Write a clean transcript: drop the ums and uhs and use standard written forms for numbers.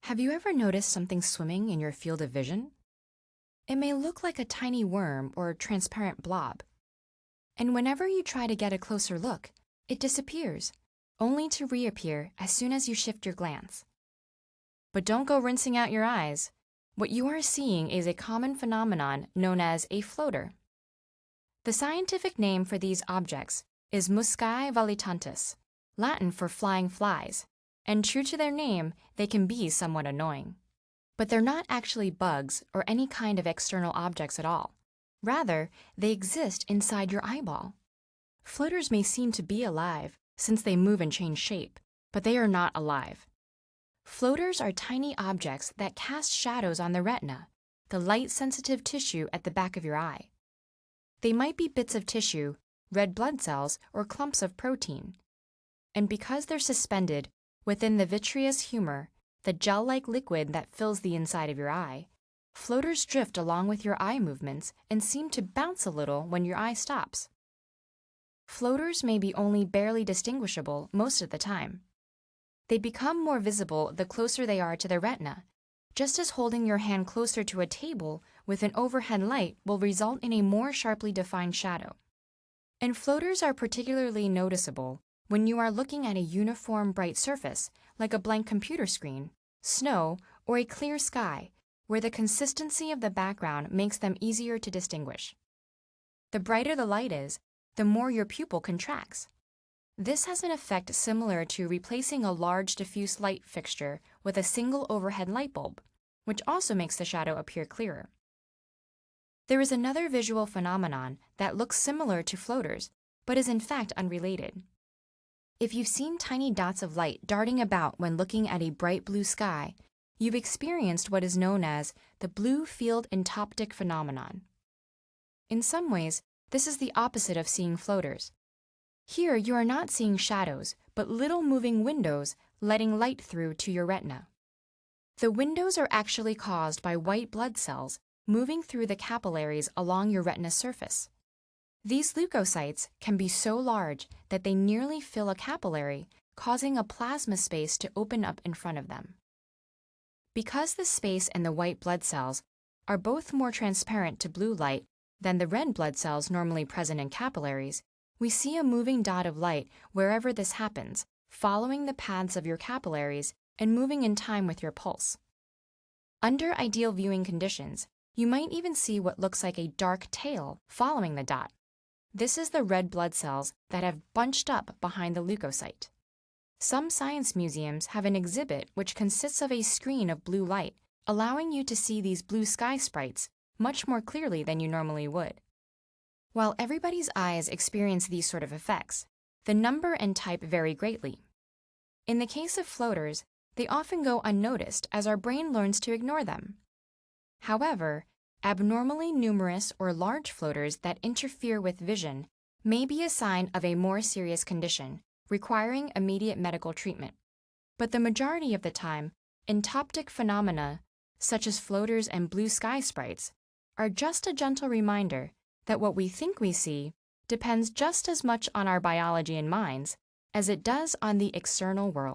Have you ever noticed something swimming in your field of vision? It may look like a tiny worm or a transparent blob. And whenever you try to get a closer look, it disappears, only to reappear as soon as you shift your glance. But don't go rinsing out your eyes. What you are seeing is a common phenomenon known as a floater. The scientific name for these objects is muscae volitantes, Latin for flying flies, and true to their name, they can be somewhat annoying. But they're not actually bugs or any kind of external objects at all. Rather, they exist inside your eyeball. Floaters may seem to be alive since they move and change shape, but they are not alive. Floaters are tiny objects that cast shadows on the retina, the light-sensitive tissue at the back of your eye. They might be bits of tissue, red blood cells, or clumps of protein. And because they're suspended within the vitreous humor, the gel-like liquid that fills the inside of your eye, floaters drift along with your eye movements and seem to bounce a little when your eye stops. Floaters may be only barely distinguishable most of the time. They become more visible the closer they are to the retina, just as holding your hand closer to a table with an overhead light will result in a more sharply defined shadow. And floaters are particularly noticeable when you are looking at a uniform bright surface, like a blank computer screen, snow, or a clear sky, where the consistency of the background makes them easier to distinguish. The brighter the light is, the more your pupil contracts. This has an effect similar to replacing a large diffuse light fixture with a single overhead light bulb, which also makes the shadow appear clearer. There is another visual phenomenon that looks similar to floaters, but is in fact unrelated. If you've seen tiny dots of light darting about when looking at a bright blue sky, you've experienced what is known as the blue field entoptic phenomenon. In some ways, this is the opposite of seeing floaters. Here you are not seeing shadows, but little moving windows letting light through to your retina. The windows are actually caused by white blood cells moving through the capillaries along your retina surface. These leukocytes can be so large that they nearly fill a capillary, causing a plasma space to open up in front of them. Because the space and the white blood cells are both more transparent to blue light than the red blood cells normally present in capillaries, we see a moving dot of light wherever this happens, following the paths of your capillaries and moving in time with your pulse. Under ideal viewing conditions, you might even see what looks like a dark tail following the dot. This is the red blood cells that have bunched up behind the leukocyte. Some science museums have an exhibit which consists of a screen of blue light, allowing you to see these blue sky sprites much more clearly than you normally would. While everybody's eyes experience these sort of effects, the number and type vary greatly. In the case of floaters, they often go unnoticed as our brain learns to ignore them. However, abnormally numerous or large floaters that interfere with vision may be a sign of a more serious condition, requiring immediate medical treatment. But the majority of the time, entoptic phenomena, such as floaters and blue sky sprites, are just a gentle reminder that what we think we see depends just as much on our biology and minds as it does on the external world.